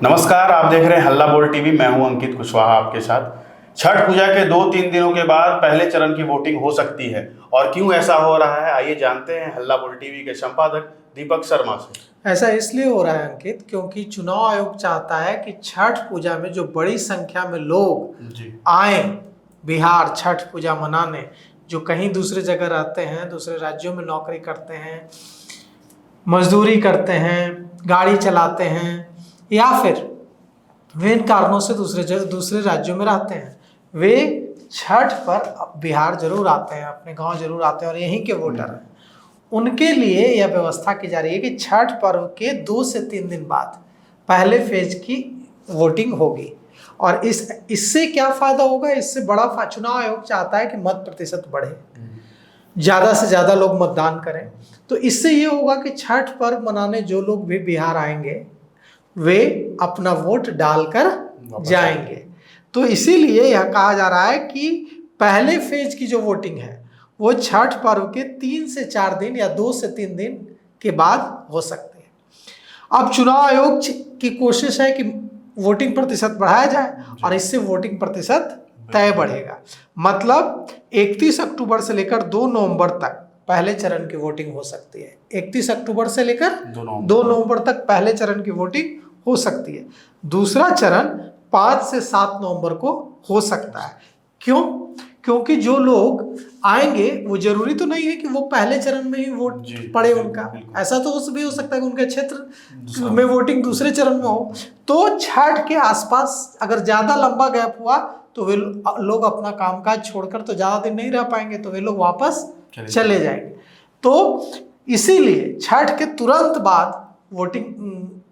नमस्कार, आप देख रहे हैं हल्ला बोल टीवी। मैं हूं अंकित कुशवाहा आपके साथ। छठ पूजा के 2-3 दिनों के बाद पहले चरण की वोटिंग हो सकती है और क्यों ऐसा हो रहा है, आइए जानते हैं हल्ला बोल टीवी के संपादक दीपक शर्मा से। ऐसा इसलिए हो रहा है अंकित, क्योंकि चुनाव आयोग चाहता है कि छठ पूजा में जो बड़ी संख्या में लोग आए बिहार छठ पूजा मनाने, जो कहीं दूसरे जगह रहते हैं, दूसरे राज्यों में नौकरी करते हैं, मजदूरी करते हैं, गाड़ी चलाते हैं या फिर विभिन्न कारणों से दूसरे राज्यों में रहते हैं, वे छठ पर बिहार जरूर आते हैं, अपने गांव जरूर आते हैं और यहीं के वोटर हैं। उनके लिए यह व्यवस्था की जा रही है कि छठ पर्व के 2 से 3 दिन बाद पहले फेज की वोटिंग होगी। और इससे क्या फायदा होगा? इससे बड़ा चुनाव आयोग चाहता है कि मत प्रतिशत बढ़े, ज़्यादा से ज़्यादा लोग मतदान करें। तो इससे ये होगा कि छठ पर्व मनाने जो लोग भी बिहार आएंगे वे अपना वोट डालकर जाएंगे। तो इसीलिए यह कहा जा रहा है कि पहले फेज की जो वोटिंग है वो छठ पर्व के 3 से 4 दिन या 2 से 3 दिन के बाद हो सकते हैं। अब चुनाव आयोग की कोशिश है कि वोटिंग प्रतिशत बढ़ाया जाए और इससे वोटिंग प्रतिशत तय बढ़ेगा। मतलब 31 अक्टूबर से लेकर 2 नवंबर तक पहले चरण की वोटिंग हो सकती है। 31 अक्टूबर से लेकर 2 नवंबर तक पहले चरण की वोटिंग हो सकती है। दूसरा चरण 5 से 7 नवंबर को हो सकता है। क्यों? क्योंकि जो लोग आएंगे वो जरूरी तो नहीं है कि वो पहले चरण में ही वोट पड़े उनका। ऐसा तो भी हो सकता है कि उनके क्षेत्र में वोटिंग दूसरे चरण में हो। तो छठ के आसपास अगर ज़्यादा लंबा गैप हुआ तो वे लोग अपना कामकाज छोड़कर तो ज़्यादा दिन नहीं रह पाएंगे, तो वे लोग वापस चले जाएंगे। तो इसीलिए छठ के तुरंत बाद वोटिंग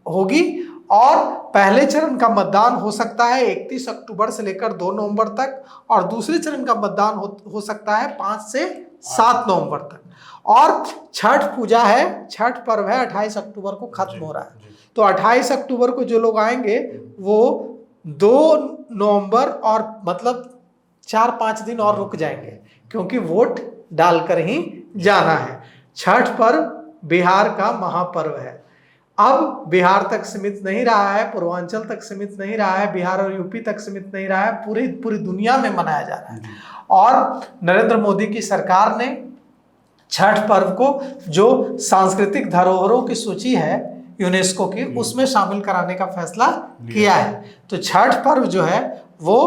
होगी और पहले चरण का मतदान हो सकता है 31 अक्टूबर से लेकर 2 नवंबर तक और दूसरे चरण का मतदान हो सकता है 5 से 7 नवंबर तक। और छठ पूजा है, छठ पर्व है 28 अक्टूबर को खत्म हो रहा है। तो 28 अक्टूबर को जो लोग आएंगे वो 2 नवंबर और मतलब 4-5 दिन और रुक जाएंगे, क्योंकि वोट डालकर ही जाना है। छठ पर्व बिहार का महापर्व है। अब बिहार तक सीमित नहीं रहा है, पूर्वांचल तक सीमित नहीं रहा है, बिहार और यूपी तक सीमित नहीं रहा है, पूरी दुनिया में मनाया जा रहा है। और नरेंद्र मोदी की सरकार ने छठ पर्व को जो सांस्कृतिक धरोहरों की सूची है यूनेस्को की, उसमें शामिल कराने का फैसला किया है। तो छठ पर्व जो है वो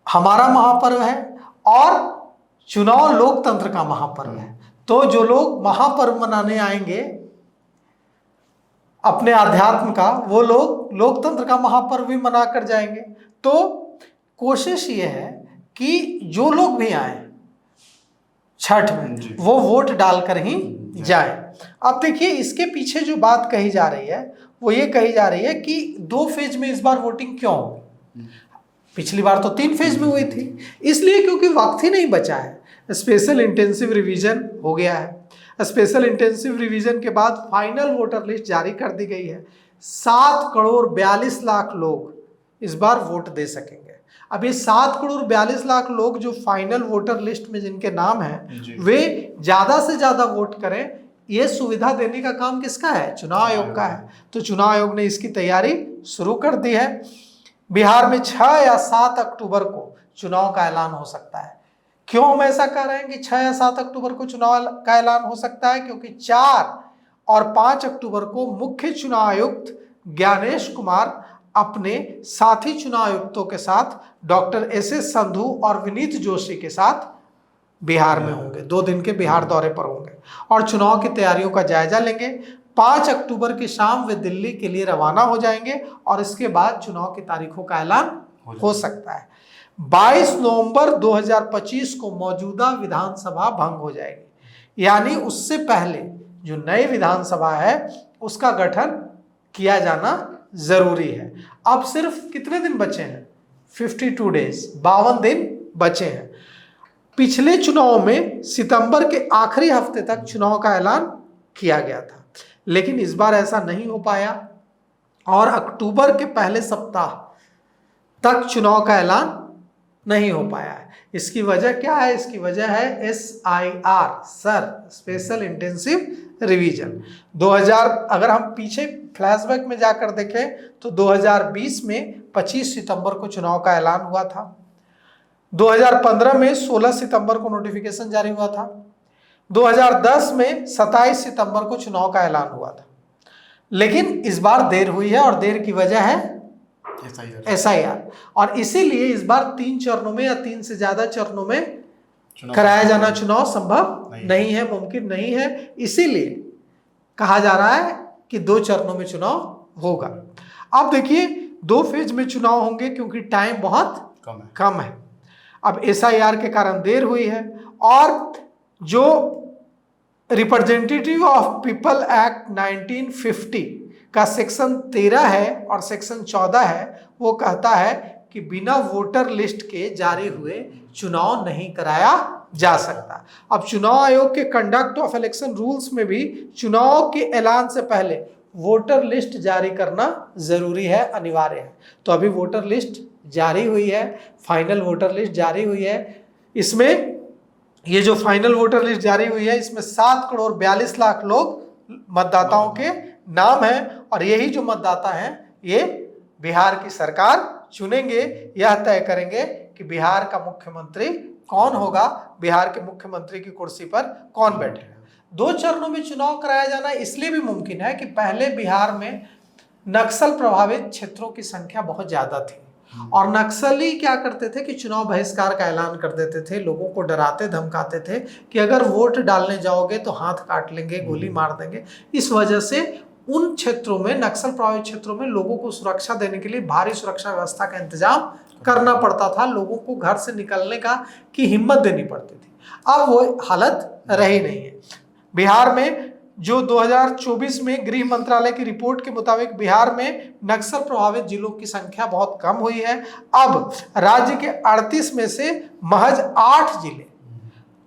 हमारा महापर्व है और चुनाव लोकतंत्र का महापर्व है। तो जो लोग महापर्व मनाने आएंगे अपने अध्यात्म का, वो लोग लोकतंत्र का महापर्व भी मना कर जाएंगे। तो कोशिश ये है कि जो लोग भी आए छठ में वो वोट डालकर ही जाए। अब देखिए, इसके पीछे जो बात कही जा रही है वो ये कही जा रही है कि 2 फेज में इस बार वोटिंग क्यों होगी। पिछली बार तो 3 फेज में हुई थी, इसलिए क्योंकि वक्त ही नहीं बचा है। स्पेशल इंटेंसिव रिवीजन हो गया है। स्पेशल इंटेंसिव रिवीजन के बाद फाइनल वोटर लिस्ट जारी कर दी गई है। 7 करोड़ 42 लाख लोग इस बार वोट दे सकेंगे। अब ये 7 करोड़ 42 लाख लोग जो फाइनल वोटर लिस्ट में जिनके नाम हैं, वे ज़्यादा से ज़्यादा वोट करें, ये सुविधा देने का काम किसका है? चुनाव आयोग का है। तो चुनाव आयोग ने इसकी तैयारी शुरू कर दी है। बिहार में 6 या 7 अक्टूबर को चुनाव का ऐलान हो सकता है। क्यों हम ऐसा कह रहे हैं कि 6 या 7 अक्टूबर को चुनाव का ऐलान हो सकता है? क्योंकि 4 और 5 अक्टूबर को मुख्य चुनाव आयुक्त ज्ञानेश कुमार अपने साथी चुनाव आयुक्तों के साथ डॉक्टर SS संधू और विनीत जोशी के साथ बिहार में होंगे। 2 दिन के बिहार दौरे पर होंगे और चुनाव की तैयारियों का जायजा लेंगे। 5 अक्टूबर की शाम वे दिल्ली के लिए रवाना हो जाएंगे और इसके बाद चुनाव की तारीखों का ऐलान हो सकता है। 22 नवंबर 2025 को मौजूदा विधानसभा भंग हो जाएगी, यानी उससे पहले जो नई विधानसभा है उसका गठन किया जाना जरूरी है। अब सिर्फ कितने दिन बचे हैं? 52 डेज, 52 दिन बचे हैं। पिछले चुनाव में सितंबर के आखिरी हफ्ते तक चुनाव का ऐलान किया गया था, लेकिन इस बार ऐसा नहीं हो पाया और अक्टूबर के पहले सप्ताह तक चुनाव का ऐलान नहीं हो पाया है। इसकी वजह क्या है? इसकी वजह है SIR, स्पेशल इंटेंसिव रिवीजन। 2000 अगर हम पीछे फ्लैशबैक में जाकर देखें तो 2020 में 25 सितंबर को चुनाव का ऐलान हुआ था, 2015 में 16 सितंबर को नोटिफिकेशन जारी हुआ था, 2010 में 27 सितंबर को चुनाव का ऐलान हुआ था। लेकिन इस बार देर हुई है और देर की वजह है SIR, और इसीलिए इस बार 3 चरणों में या 3 से ज्यादा चरणों में कराया जाना चुनाव संभव नहीं है, मुमकिन नहीं है। इसीलिए कहा जा रहा है कि 2 चरणों में चुनाव होगा। अब देखिए 2 फेज में चुनाव होंगे क्योंकि टाइम बहुत कम है। अब SIR के कारण देर हुई है, और जो रिप्रेजेंटेटिव ऑफ पीपल एक्ट 1950 का सेक्शन 13 है और सेक्शन 14 है, वो कहता है कि बिना वोटर लिस्ट के जारी हुए चुनाव नहीं कराया जा सकता। अब चुनाव आयोग के कंडक्ट ऑफ इलेक्शन रूल्स में भी चुनाव के ऐलान से पहले वोटर लिस्ट जारी करना जरूरी है, अनिवार्य है। तो अभी वोटर लिस्ट जारी हुई है, फाइनल वोटर लिस्ट जारी हुई है। इसमें ये जो फाइनल वोटर लिस्ट जारी हुई है, इसमें 7 करोड़ 42 लाख लोग मतदाताओं के नाम हैं, और यही जो मतदाता हैं ये बिहार की सरकार चुनेंगे, यह तय करेंगे कि बिहार का मुख्यमंत्री कौन होगा, बिहार के मुख्यमंत्री की कुर्सी पर कौन बैठेगा। 2 चरणों में चुनाव कराया जाना इसलिए भी मुमकिन है कि पहले बिहार में नक्सल प्रभावित क्षेत्रों की संख्या बहुत ज्यादा थी, और नक्सली क्या करते थे कि चुनाव बहिष्कार का ऐलान कर देते थे, लोगों को डराते धमकाते थे कि अगर वोट डालने जाओगे तो हाथ काट लेंगे, गोली मार देंगे। इस वजह से उन क्षेत्रों में, नक्सल प्रभावित क्षेत्रों में लोगों को सुरक्षा देने के लिए भारी सुरक्षा व्यवस्था का इंतजाम करना पड़ता था, लोगों को घर से निकलने की हिम्मत देनी पड़ती थी। अब वो हालत रही नहीं है। बिहार में जो 2024 में गृह मंत्रालय की रिपोर्ट के मुताबिक बिहार में नक्सल प्रभावित जिलों की संख्या बहुत कम हुई है। अब राज्य के 38 में से महज 8 जिले,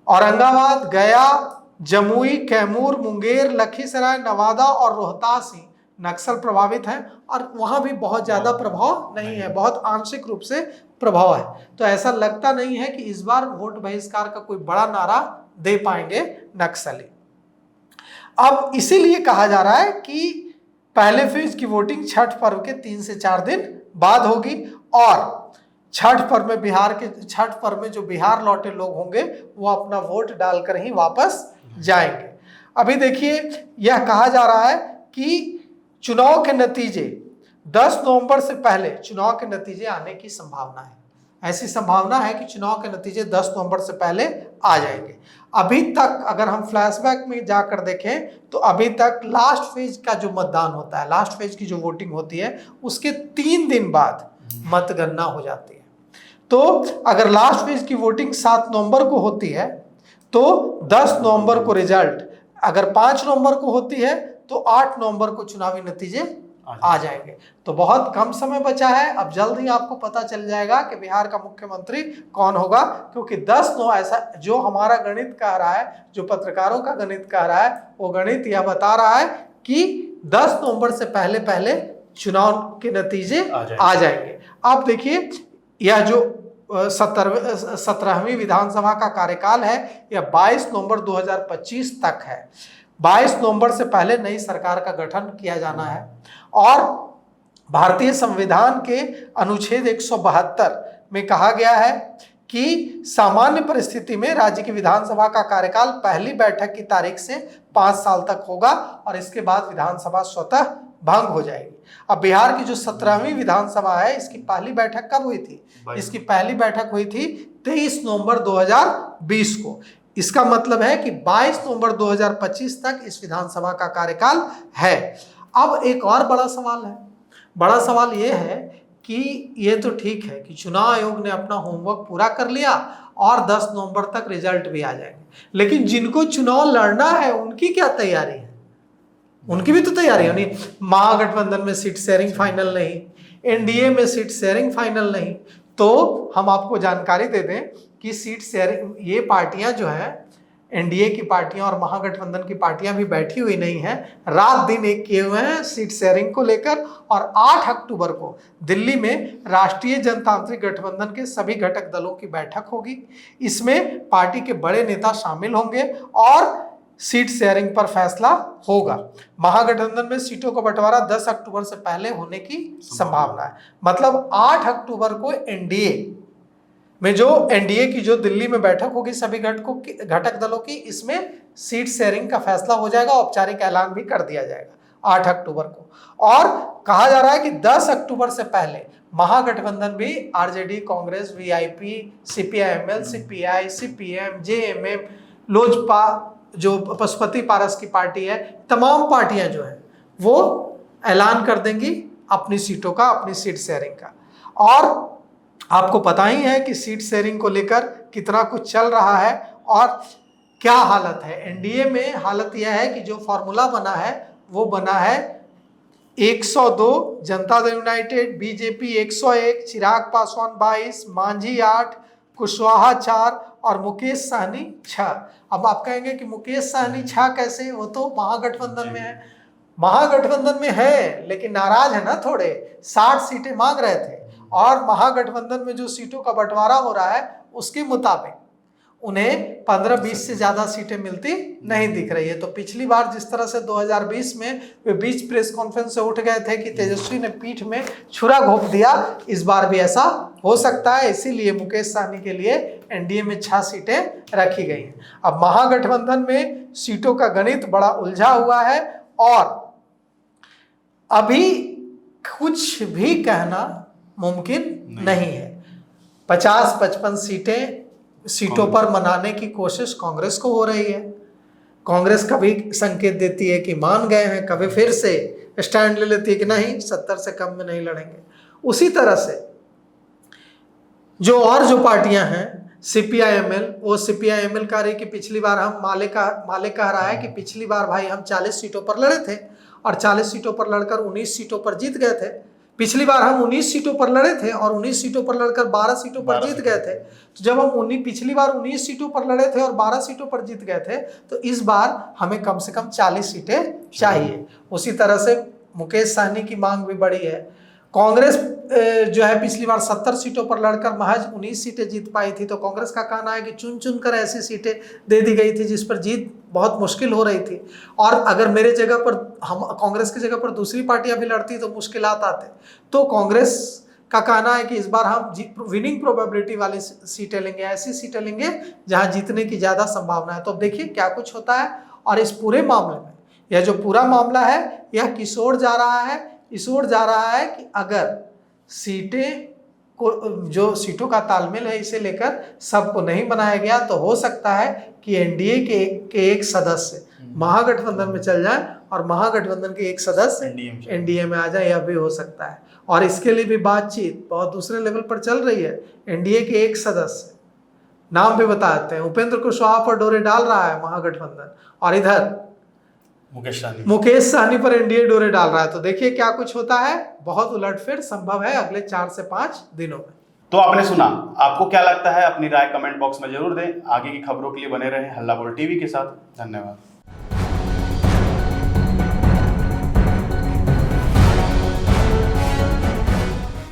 औरंगाबाद, गया, जमुई, कैमूर, मुंगेर, लखीसराय, नवादा और रोहतास ही नक्सल प्रभावित हैं, और वहां भी बहुत ज्यादा प्रभाव नहीं है, बहुत आंशिक रूप से प्रभाव है। तो ऐसा लगता नहीं है कि इस बार वोट बहिष्कार का कोई बड़ा नारा दे पाएंगे नक्सली। अब इसीलिए कहा जा रहा है कि पहले फेज की वोटिंग छठ पर्व के 3 से 4 दिन बाद होगी, और छठ पर्व में जो बिहार लौटे लोग होंगे वो अपना वोट डालकर ही वापस जाएंगे। अभी देखिए यह कहा जा रहा है कि चुनाव के नतीजे 10 नवंबर से पहले चुनाव के नतीजे आने की संभावना है। ऐसी संभावना है कि चुनाव के नतीजे 10 नवंबर से पहले आ जाएंगे। अभी तक अगर हम फ्लैशबैक में जाकर देखें तो अभी तक लास्ट फेज का जो मतदान होता है, लास्ट फेज की जो वोटिंग होती है, उसके 3 दिन बाद मतगणना हो जाती है। तो अगर लास्ट फेज की वोटिंग 7 नवंबर को होती है तो 10 नवंबर को रिजल्ट, अगर 5 नवंबर को होती है तो 8 नवंबर को चुनावी नतीजे आ जाएंगे। तो बहुत कम समय बचा है। अब जल्द ही आपको पता चल जाएगा कि बिहार का मुख्यमंत्री कौन होगा, क्योंकि 10 नवंबर, ऐसा जो हमारा गणित कह रहा है, जो पत्रकारों का गणित कह रहा है, वो गणित यह बता रहा है कि 10 नवंबर से पहले पहले चुनाव के नतीजे आ जाएंगे। अब देखिए यह जो 17वीं विधानसभा का कार्यकाल है, यह 22 नवंबर 2025 तक है। 22 नवंबर से पहले नई सरकार का गठन किया जाना है, और भारतीय संविधान के अनुच्छेद 172 में कहा गया है कि सामान्य परिस्थिति में राज्य की विधानसभा का कार्यकाल पहली बैठक की तारीख से 5 साल तक होगा, और इसके बाद विधानसभा स्वतः भंग हो जाएगी। अब बिहार की जो 17वीं विधानसभा है, इसकी पहली बैठक कब हुई थी? इसकी पहली बैठक हुई थी 23 नवंबर 2020 को। इसका मतलब है कि 22 नवंबर 2025 तक इस विधानसभा का कार्यकाल है। अब एक और बड़ा सवाल है। बड़ा सवाल ये है कि ये तो ठीक है कि चुनाव आयोग ने अपना होमवर्क पूरा कर लिया और 10 नवंबर तक रिजल्ट भी आ जाएंगे, लेकिन जिनको चुनाव लड़ना है उनकी क्या तैयारी है? उनकी भी तो तैयारी है। नहीं, महागठबंधन में सीट शेयरिंग फाइनल नहीं, एनडीए में सीट शेयरिंग फाइनल नहीं। तो हम आपको जानकारी दे दें कि सीट शेयरिंग, ये पार्टियां जो हैं, एनडीए की पार्टियां और महागठबंधन की पार्टियां भी बैठी हुई नहीं है, रात दिन एक किए हुए हैं सीट शेयरिंग को लेकर। और 8 अक्टूबर को दिल्ली में राष्ट्रीय जनतांत्रिक गठबंधन के सभी घटक दलों की बैठक होगी। इसमें पार्टी के बड़े नेता शामिल होंगे, और सीट शेयरिंग पर फैसला होगा। महागठबंधन में सीटों का बंटवारा 10 अक्टूबर से पहले होने की संभावना है। मतलब 8 अक्टूबर को एनडीए में जो एनडीए की जो दिल्ली में बैठक होगी सभी घटक दलों की, इसमें सीट शेयरिंग का फैसला हो जाएगा, औपचारिक ऐलान भी कर दिया जाएगा 8 अक्टूबर को। और कहा जा रहा है कि 10 अक्टूबर से पहले महागठबंधन भी RJD, Congress, VIP, CPIML, CPI, CPM, JMM, Lojpa, जो पशुपति पारस की पार्टी है, तमाम पार्टियां जो है वो ऐलान कर देंगी अपनी सीटों का, अपनी सीट शेयरिंग का। और आपको पता ही है कि सीट शेयरिंग को लेकर कितना कुछ चल रहा है और क्या हालत है। एनडीए में हालत यह है कि जो फॉर्मूला बना है वो बना है 102, जनता दल यूनाइटेड, बीजेपी 101, चिराग पासवान 22, मांझी 8, कुशवाहा 4 और मुकेश सहनी 6। अब आप कहेंगे कि मुकेश सहनी 6 कैसे, वो तो महागठबंधन में है। महागठबंधन में है लेकिन नाराज है ना, थोड़े 60 सीटें मांग रहे थे और महागठबंधन में जो सीटों का बंटवारा हो रहा है उसके मुताबिक उन्हें 15-20 से ज्यादा सीटें मिलती नहीं दिख रही है। तो पिछली बार जिस तरह से 2020 में वे बीच प्रेस कॉन्फ्रेंस से उठ गए थे कि तेजस्वी ने पीठ में छुरा घोंप दिया, इस बार भी ऐसा हो सकता है। इसीलिए मुकेश सहनी के लिए एनडीए में 6 सीटें रखी गई हैं। अब महागठबंधन में सीटों का गणित बड़ा उलझा हुआ है और अभी कुछ भी कहना मुमकिन नहीं है। 50-55 सीटों पर मनाने की कोशिश कांग्रेस को हो रही है। कांग्रेस कभी संकेत देती है कि मान गए हैं, कभी फिर से स्टैंड ले लेती है कि नहीं 70 से कम में नहीं लड़ेंगे। उसी तरह से जो पार्टियां हैं सीपीआईएमएल, वो सीपीआईएमएल कह रही कि पिछली बार हम माले कह रहा है कि पिछली बार भाई हम 40 सीटों पर लड़े थे और 40 सीटों पर लड़कर 19 सीटों पर जीत गए थे। पिछली बार हम 19 सीटों पर लड़े थे और 19 सीटों पर लड़कर 12 सीटों पर जीत गए थे। तो जब हम पिछली बार 19 सीटों पर लड़े थे और 12 सीटों पर जीत गए थे, तो इस बार हमें कम से कम 40 सीटें चाहिए। उसी तरह से मुकेश सहनी की मांग भी बड़ी है। कांग्रेस जो है पिछली बार 70 सीटों पर लड़कर महज 19 सीटें जीत पाई थी। तो कांग्रेस का कहना है कि चुन चुन कर ऐसी सीटें दे दी गई थी जिस पर जीत बहुत मुश्किल हो रही थी, और अगर मेरे जगह पर कांग्रेस की जगह पर दूसरी पार्टियां भी लड़ती तो मुश्किलात आते। तो कांग्रेस का कहना है कि इस बार हम विनिंग प्रोबेबिलिटी वाली सीटें लेंगे, ऐसी सीटें लेंगे जहां जीतने की ज्यादा संभावना है। तो अब देखिए क्या कुछ होता है। और इस पूरे मामले में यह जो पूरा मामला है यह किस ओर जा रहा है, इस ओर जा रहा है कि अगर सीटें को जो सीटों का तालमेल है इसे लेकर सबको नहीं बनाया गया तो हो सकता है कि एनडीए के एक सदस्य महागठबंधन में चल जाए और महागठबंधन के एक सदस्य एनडीए में आ जाए, यह भी हो सकता है। और इसके लिए भी बातचीत बहुत दूसरे लेवल पर चल रही है। एनडीए के एक सदस्य, नाम भी बताते हैं, उपेंद्र कुशवाहा पर डोरे डाल रहा है महागठबंधन, और इधर मुकेश सहनी पर एनडीए डोरे डाल रहा है। तो देखिए क्या कुछ होता है। बहुत उलटफेर संभव है अगले 4 से 5 दिनों में। तो आपने सुना, आपको क्या लगता है अपनी राय कमेंट बॉक्स में जरूर दें। आगे की खबरों के लिए बने रहें हल्ला बोल टीवी के साथ। धन्यवाद।